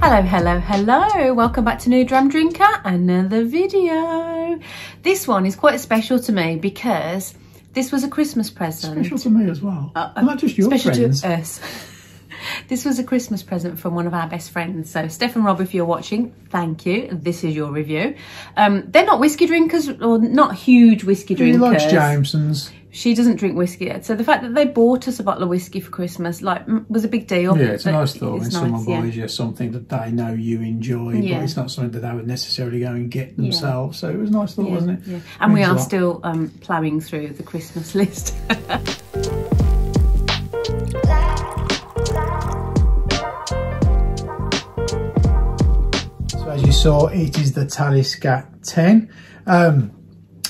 Hello, hello, hello. Welcome back to New Dram Drinker, another video. This one is quite special to me because this was a Christmas present. Special to me as well. Not just your special friends. To us. This was a Christmas present from one of our best friends. So Steph and Rob, if you're watching, thank you. This is your review. They're not whiskey drinkers, or not huge whiskey drinkers. He likes Jamesons. She doesn't drink whiskey yet. So the fact that they bought us a bottle of whiskey for Christmas, like, was a big deal. Yeah, it's a nice thought when someone nice, buys you something that they know you enjoy, but it's not something that they would necessarily go and get themselves. So it was a nice thought, wasn't it? Yeah. And we are still ploughing through the Christmas list. So as you saw, it is the Talisker 10.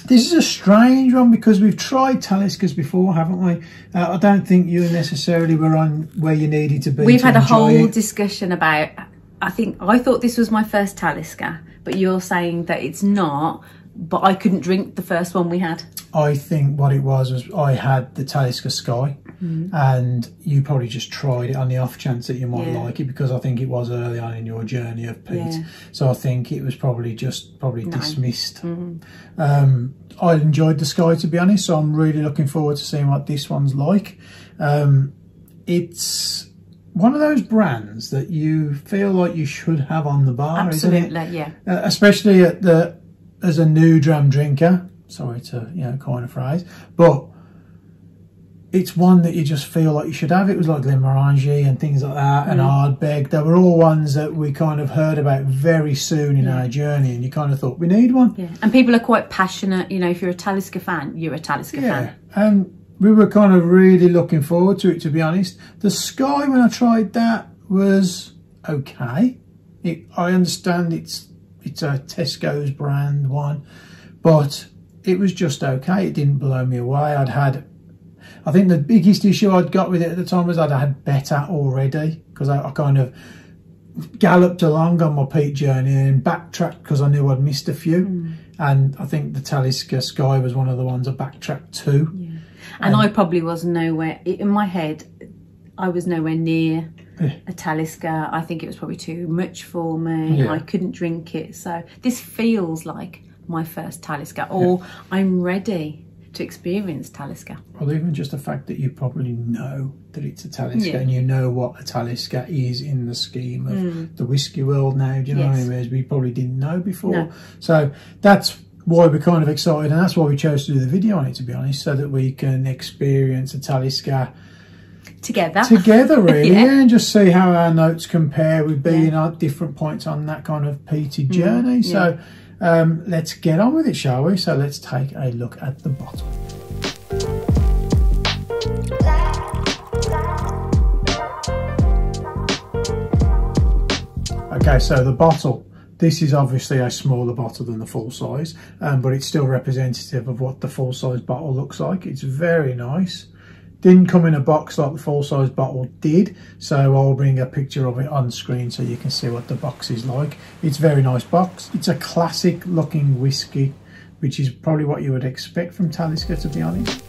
This is a strange one because we've tried Taliskers before, haven't we? I don't think you necessarily were on where you needed to be. We've had a whole discussion about, I thought this was my first Talisker, but you're saying that it's not, but I couldn't drink the first one we had. I think what it was I had the Talisker Sky, and you probably just tried it on the off chance that you might like it, because I think it was early on in your journey of peat. So I think it was probably dismissed. I enjoyed the Sky, to be honest, so I'm really looking forward to seeing what this one's like. It's one of those brands that you feel like you should have on the bar. Absolutely, isn't it? yeah. Especially as a new dram drinker. Sorry to coin a phrase, but it's one that you just feel like you should have. It was like Glenmorangie and things like that, and Ardbeg. They were all ones that we kind of heard about very soon in our journey, and you kind of thought we need one. Yeah, and people are quite passionate. You know, if you're a Talisker fan, you're a Talisker fan. And we were kind of really looking forward to it, to be honest. The Sky, when I tried that, was okay. I understand it's a Tesco's brand one, but it was just okay. It didn't blow me away. I think the biggest issue I'd got with it at the time was I'd had better already, because I kind of galloped along on my peat journey and backtracked because I knew I'd missed a few. And I think the Talisker Sky was one of the ones I backtracked to. Yeah. And I probably was nowhere, in my head, I was nowhere near a Talisker. I think it was probably too much for me. I couldn't drink it. So this feels like my first Talisker, or I'm ready to experience Talisker. Well, even just the fact that you probably know that it's a Talisker, and you know what a Talisker is in the scheme of the whiskey world now, do you know what I mean? Whereas we probably didn't know before. No. So that's why we're kind of excited, and that's why we chose to do the video on it, to be honest, so that we can experience a Talisker together really, and just see how our notes compare with being at different points on that kind of peated journey. So let's get on with it, shall we? So let's take a look at the bottle. Okay, so the bottle. This is obviously a smaller bottle than the full size, but it's still representative of what the full size bottle looks like. It's very nice. Didn't come in a box like the full size bottle did, so I'll bring a picture of it on screen so you can see what the box is like. It's a very nice box. It's a classic looking whiskey, which is probably what you would expect from Talisker, to be honest.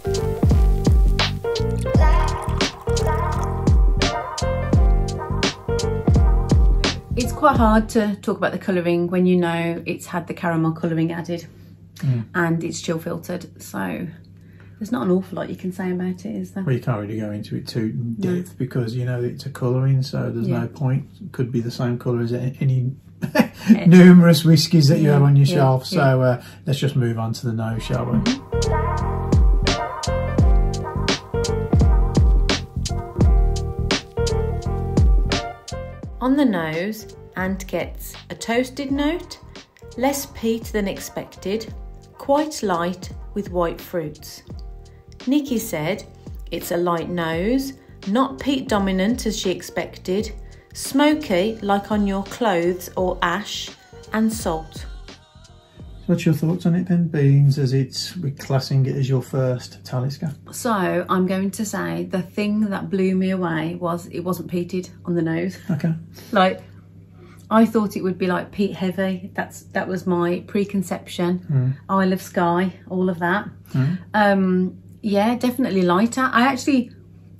It's quite hard to talk about the colouring when you know it's had the caramel colouring added and it's chill filtered, so there's not an awful lot you can say about it, is there? Well, you can't really go into it too in depth because you know it's a colouring, so there's no point. It could be the same colour as any numerous whiskies that you have on your shelf. So let's just move on to the nose, shall we? On the nose, Ant gets a toasted note, less peat than expected, quite light with white fruits. Nicky said it's a light nose, not peat dominant as she expected, smoky like on your clothes or ash, and salt. What's your thoughts on it then, beans, as we're classing it as your first Talisker? So I'm going to say the thing that blew me away was it wasn't peated on the nose. Okay. Like, I thought it would be like peat heavy. That was my preconception. Isle of Skye, all of that. Yeah, definitely lighter.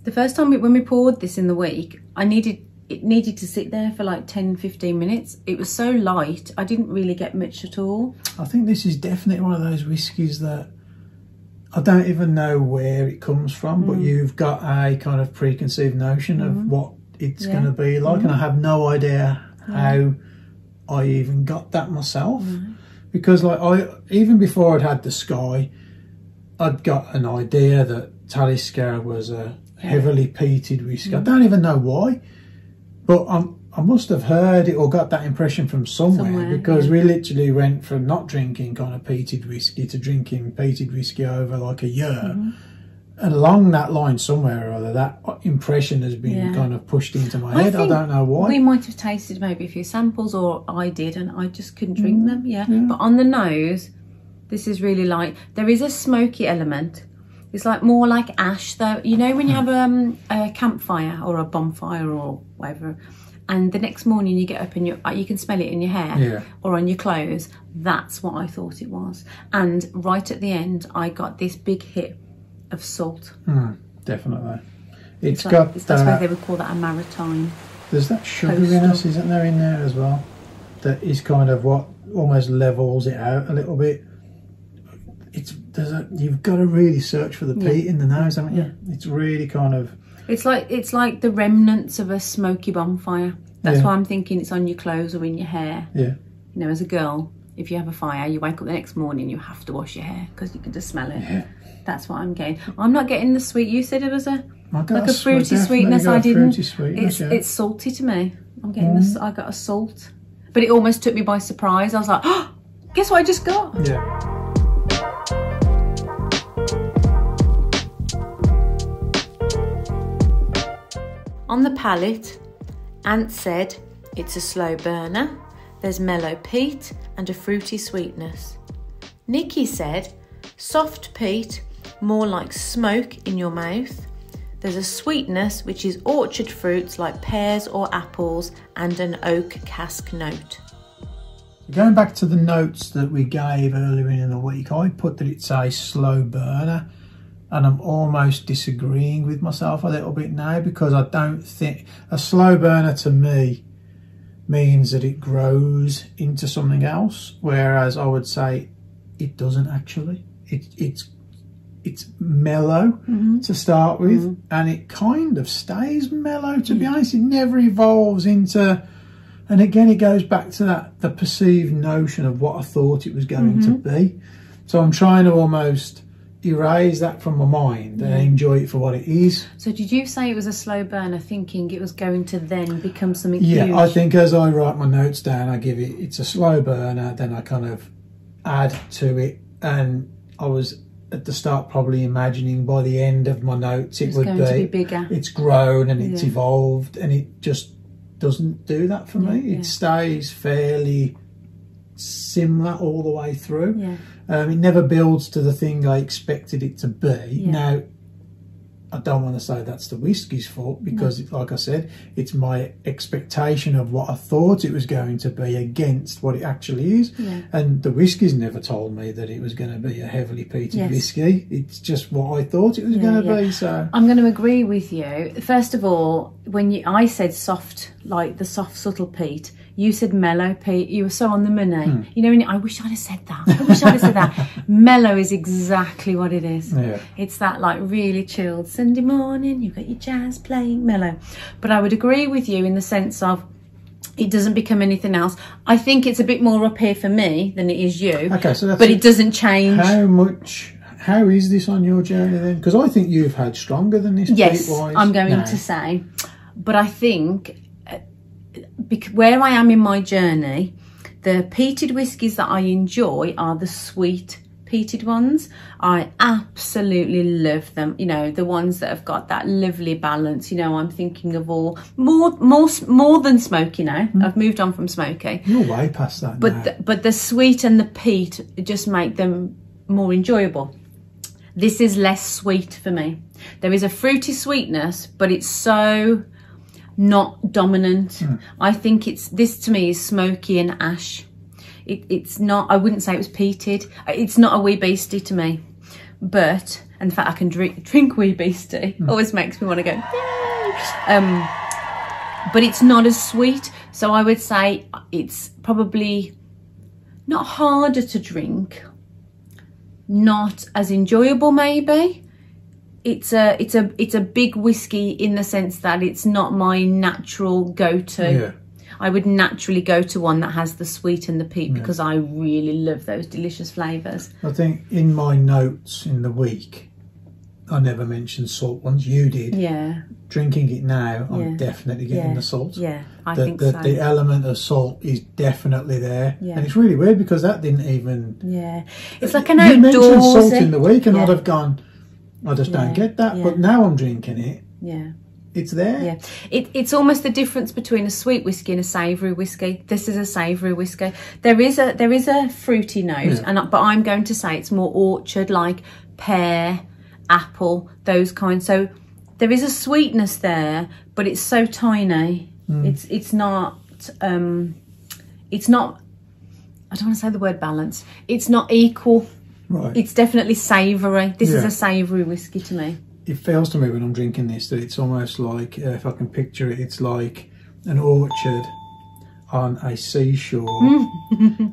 The first time when we poured this in the week, I needed it needed to sit there for like 10-15 minutes. It was so light, I didn't really get much at all. I think this is definitely one of those whiskies that I don't even know where it comes from, but you've got a kind of preconceived notion of what it's going to be like, and I have no idea how I even got that myself. Because like even before I'd had the Sky, I'd got an idea that Talisker was a heavily peated whiskey. I don't even know why, but I must have heard it or got that impression from somewhere because we literally went from not drinking kind of peated whiskey to drinking peated whiskey over like a year. And along that line somewhere or other, that impression has been kind of pushed into my head. I don't know why. We might have tasted maybe a few samples, or I did, and I just couldn't drink them. But on the nose, this is really light. There is a smoky element. It's like more like ash, though. You know when you have a campfire or a bonfire or whatever, and the next morning you get up and you can smell it in your hair or on your clothes. That's what I thought it was. And right at the end, I got this big hit of salt. Definitely. It's like, got that's why they would call that a maritime. There's that sugariness, isn't there, in there as well? That is kind of what almost levels it out a little bit. You've got to really search for the peat in the nose, haven't you? It's really kind of. It's like the remnants of a smoky bonfire. That's why I'm thinking it's on your clothes or in your hair. Yeah. You know, as a girl, if you have a fire, you wake up the next morning, you have to wash your hair because you can just smell it. Yeah. That's what I'm getting. I'm not getting the sweet. You said it was a fruity I sweetness. I didn't. Fruity sweetness, it's salty to me. I'm getting this. I got a salt, but it almost took me by surprise. I was like, oh, guess what I just got? Yeah. On the palate, Ant said it's a slow burner. There's mellow peat and a fruity sweetness. Nicky said soft peat, more like smoke in your mouth. There's a sweetness which is orchard fruits like pears or apples and an oak cask note. Going back to the notes that we gave earlier in the week, I put that it's a slow burner, and I'm almost disagreeing with myself a little bit now because I don't think a slow burner to me means that it grows into something else, whereas I would say it doesn't actually. It's mellow to start with, and it kind of stays mellow, to be honest. It never evolves into, and again it goes back to the perceived notion of what I thought it was going to be. So I'm trying to almost erase that from my mind and enjoy it for what it is. So did you say it was a slow burner, thinking it was going to then become something huge? Yeah, I think as I write my notes down, I give it's a slow burner, then I kind of add to it, and I was at the start probably imagining by the end of my notes it would going to be bigger. It's grown and it's evolved, and it just doesn't do that for me. It stays fairly similar all the way through. It never builds to the thing I expected it to be. Now, I don't want to say that's the whiskey's fault because, like I said, it's my expectation of what I thought it was going to be against what it actually is. And the whiskey's never told me that it was going to be a heavily peated whiskey. It's just what I thought it was going to be. So I'm going to agree with you. First of all, when I said soft, like the soft, subtle peat, you said mellow peat. You were so on the money. You know, I wish I'd have said that. I wish I'd have said that. Mellow is exactly what it is. It's that like really chilled Sunday morning. You've got your jazz playing, mellow. But I would agree with you in the sense of it doesn't become anything else. I think it's a bit more up here for me than it is you. Okay, so that's but it doesn't change. How is this on your journey then? Because I think you've had stronger than this. Yes, I'm going to say. But I think where I am in my journey, the peated whiskies that I enjoy are the sweet peated ones. I absolutely love them. You know, the ones that have got that lovely balance. You know, I'm thinking of all more than smoky now. I've moved on from smoky. You're way past that now. But the sweet and the peat just make them more enjoyable. This is less sweet for me. There is a fruity sweetness, but it's so not dominant. I think this to me is smoky and ash. It's not, I wouldn't say it was peated. It's not a wee beastie to me. But, and the fact I can drink wee beastie always makes me want to go, yay! but it's not as sweet. So I would say it's probably not harder to drink, not as enjoyable maybe. It's a big whiskey in the sense that it's not my natural go-to. Yeah. I would naturally go to one that has the sweet and the peat because I really love those delicious flavours. I think in my notes in the week, I never mentioned salt ones. You did. Yeah. Drinking it now, I'm definitely getting the salt. Yeah, I think so. The element of salt is definitely there. Yeah. And it's really weird because that didn't even... Yeah. It's like an outdoorsy... You mentioned salt in the week and I'd have gone, I just don't get that. Yeah. But now I'm drinking it. Yeah. It's there. Yeah, it's almost the difference between a sweet whiskey and a savoury whiskey. This is a savoury whiskey. There is a fruity note, but I'm going to say it's more orchard, like pear, apple, those kinds. So there is a sweetness there, but it's so tiny. It's not. I don't want to say the word balance. It's not equal. Right. It's definitely savoury. This is a savoury whiskey to me. It feels to me when I'm drinking this that it's almost like, if I can picture it, it's like an orchard on a seashore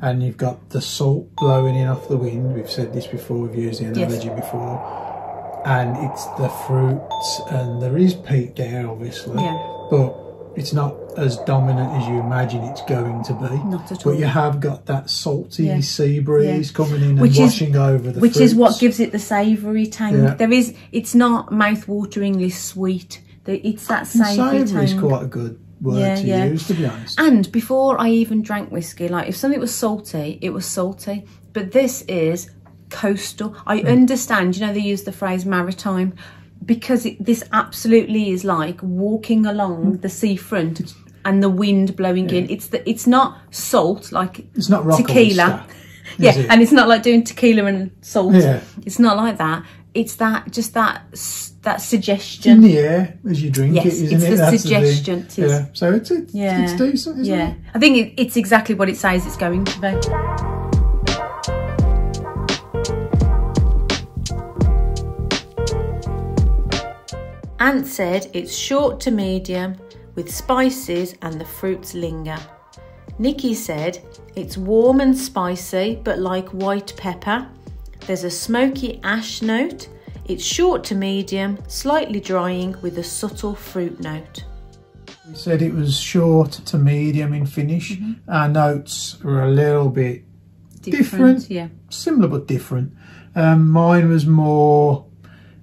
and you've got the salt blowing in off the wind. We've said this before, we've used the analogy before. And it's the fruits and there is peat there obviously, but it's not as dominant as you imagine it's going to be. Not at all. But you have got that salty sea breeze coming in and washing over the fruits. Which is what gives it the savoury tang. It's not mouth-wateringly sweet. It's that savoury tang. Savoury is quite a good word to use, to be honest. And before I even drank whiskey, like if something was salty, it was salty. But this is coastal. I understand, you know, they use the phrase maritime, because this absolutely is like walking along the seafront and the wind blowing in. It's not salt like it's not tequila. And it's not like doing tequila and salt. It's not like that. It's that suggestion in the air as you drink it, isn't it? It's the suggestion. So it's decent, isn't it? I think it's exactly what it says it's going to be. Ant said it's short to medium with spices and the fruits linger. Nicky said it's warm and spicy but like white pepper. There's a smoky ash note. It's short to medium, slightly drying with a subtle fruit note. We said it was short to medium in finish. Our notes were a little bit different. Similar but different. Mine was more...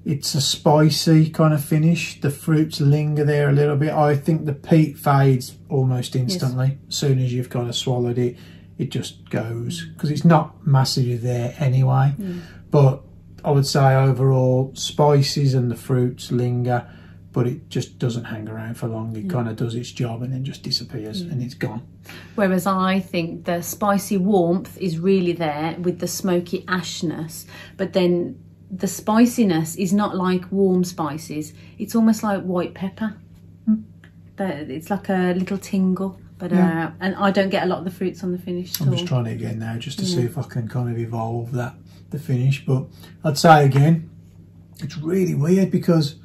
It's a spicy kind of finish. The fruits linger there a little bit. I think the peat fades almost instantly. As soon as you've kind of swallowed it, it just goes. Because it's not massively there anyway. But I would say overall, spices and the fruits linger, but it just doesn't hang around for long. It kind of does its job and then just disappears and it's gone. Whereas I think the spicy warmth is really there with the smoky ashness, but then the spiciness is not like warm spices. It's almost like white pepper. It's like a little tingle. But and I don't get a lot of the fruits on the finish. I'm just trying it again now just to see if I can kind of evolve the finish. But I'd say again, it's really weird because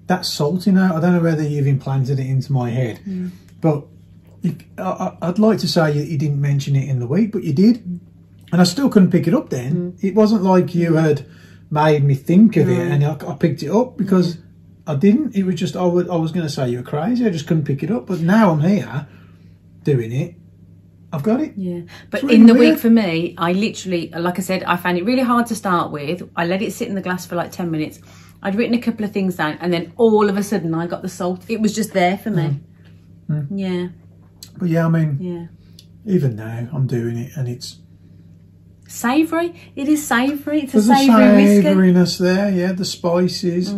that salty note, I don't know whether you've implanted it into my head, but I'd like to say you didn't mention it in the week, but you did. And I still couldn't pick it up then. It wasn't like you had made me think of it and I picked it up because I didn't. It was just I was going to say you were crazy. I just couldn't pick it up. But now I'm here doing it. I've got it. Yeah. But really in the week for me, I literally, like I said, I found it really hard to start with. I let it sit in the glass for like 10 minutes. I'd written a couple of things down and then all of a sudden I got the salt. It was just there for me. Yeah. But yeah, I mean, even now I'm doing it and it's savoury. It is savoury. It's a savoury whiskey. There's a savouriness there, the spices.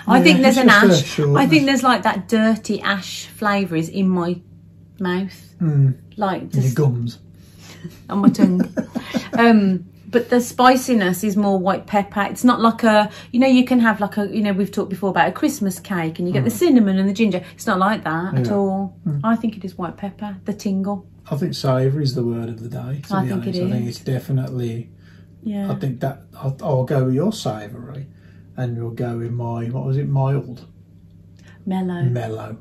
I think there's an ash. I think there's like that dirty ash flavour is in my mouth. Like in your gums. On my tongue. But the spiciness is more white pepper. It's not like a, you can have like a, we've talked before about a Christmas cake and you get the cinnamon and the ginger. It's not like that at all. I think it is white pepper, the tingle. I think savoury is the word of the day, to be honest. I think it's definitely, I think that, I'll go with your savoury and you'll go with my, what was it, mild? Mellow.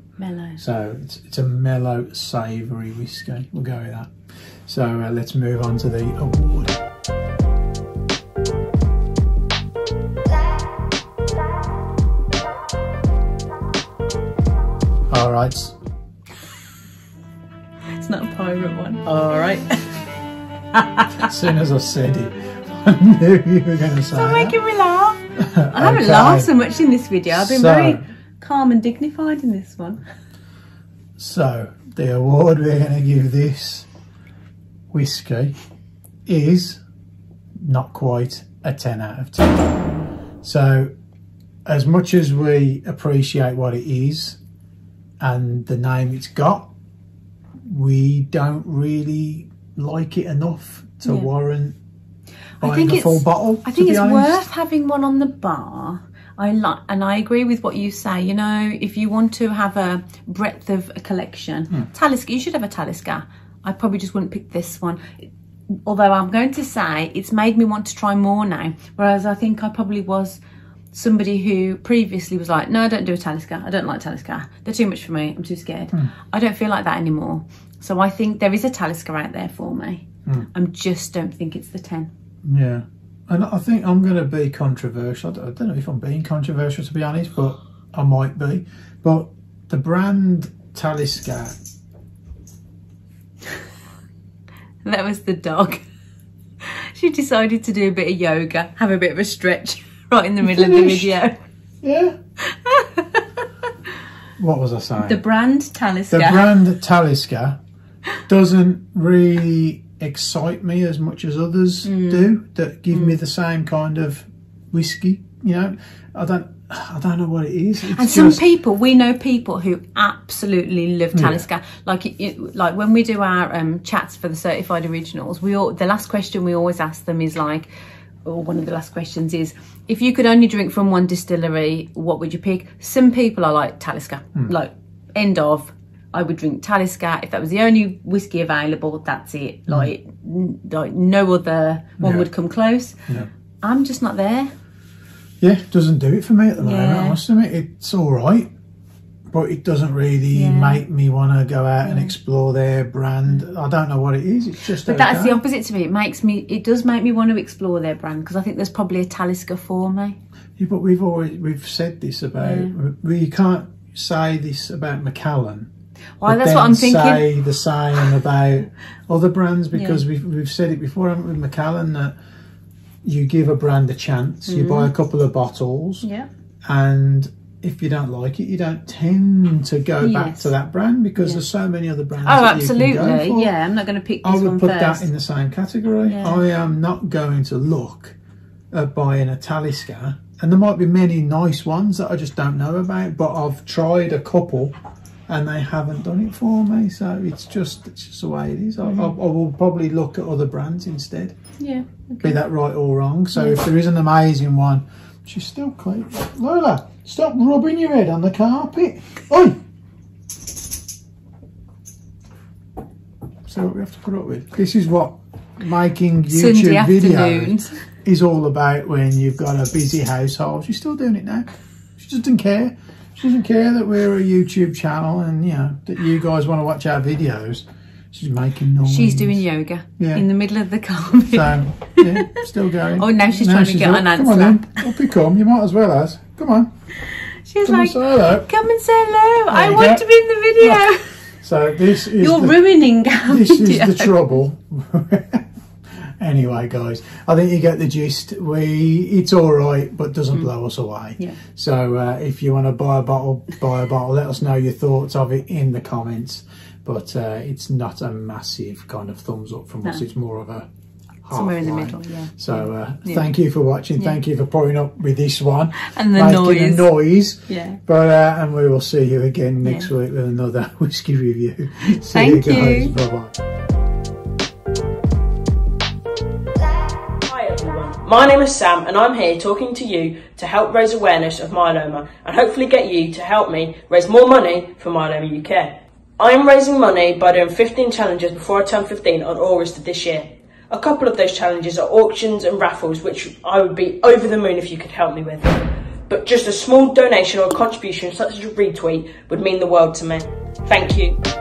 So it's a mellow, savoury whiskey. We'll go with that. So let's move on to the award. All right. It's not a pirate one. All right. As soon as I said it, I knew you were going to say Stop making me laugh. Okay. I haven't laughed so much in this video. I've been very calm and dignified in this one. So the award we're going to give this whiskey is not quite a 10 out of 10. So as much as we appreciate what it is and the name it's got, we don't really like it enough to warrant buying the full bottle. I think it's worth having one on the bar. And I agree with what you say. You know, if you want to have a breadth of a collection, Talisker, you should have a Talisker. I probably just wouldn't pick this one. Although I'm going to say it's made me want to try more now. Whereas I think I probably was somebody who previously was like, no, I don't do a Talisker. I don't like Talisker. They're too much for me. I'm too scared. I don't feel like that anymore. So I think there is a Talisker out there for me. I just don't think it's the 10. Yeah. And I think I'm going to be controversial. I don't know if I'm being controversial, to be honest, but I might be. But the brand Talisker. That was the dog. She decided to do a bit of yoga, have a bit of a stretch right in the middle of the video. Yeah. What was I saying? The brand Talisker. The brand Talisker doesn't really excite me as much as others do that give me the same kind of whiskey. You know, I don't know what it is. It's and some people, we know people who absolutely love Talisker. Like when we do our chats for the certified originals, the last question we always ask them is like, or one of the last questions is, if you could only drink from one distillery, what would you pick? Some people are like Talisker, like end of. I would drink Talisker if that was the only whiskey available. That's it. Like no other one would come close. I'm just not there. Yeah, it doesn't do it for me at the moment. I must admit, it's all right, but it doesn't really make me want to go out and explore their brand. I don't know what it is. It's just. But that's the opposite to me. It does make me want to explore their brand because I think there's probably a Talisker for me. Yeah, but we've said this about. You can't say this about Macallan. Well, that's what I'm thinking. Say the same about other brands because we've said it before, haven't we, with Macallan, that you give a brand a chance, you buy a couple of bottles, and if you don't like it, you don't tend to go back to that brand because there's so many other brands. Oh, absolutely. You can go for. Yeah, I'm not going to pick this one first. I would put that in the same category. I am not going to look at buying a Talisker, and there might be many nice ones that I just don't know about, but I've tried a couple and they haven't done it for me, so it's just the way it is. I will probably look at other brands instead. Yeah. Okay. Be that right or wrong. So if there is an amazing one, she's still clean. Lola, stop rubbing your head on the carpet. Oi! So what we have to put up with. This is what making YouTube videos is all about when you've got a busy household. She's still doing it now. She doesn't care. She doesn't care that we're a YouTube channel and, you know, that you guys want to watch our videos. She's making noise. She's doing yoga in the middle of the carpet. So, yeah, still going. Oh, now she's trying to get an answer. Come on then. Up you come. You might as well as. Come on. She's like, come and say hello. I want to be in the video. So this is You're ruining our This video. is the trouble. Anyway, guys, I think you get the gist. It's all right, but doesn't blow us away. Yeah. So if you want to buy a bottle, buy a bottle. Let us know your thoughts of it in the comments. But it's not a massive kind of thumbs up from us. It's more of a somewhere in the middle. Yeah. So thank you for watching. Thank you for putting up with this one and the making noise. Yeah. But and we will see you again next week with another whiskey review. Thank you. Bye bye. My name is Sam and I'm here talking to you to help raise awareness of myeloma and hopefully get you to help me raise more money for Myeloma UK. I am raising money by doing 15 challenges before I turn 15 on August of this year. A couple of those challenges are auctions and raffles, which I would be over the moon if you could help me with. but just a small donation or contribution such as a retweet would mean the world to me. Thank you.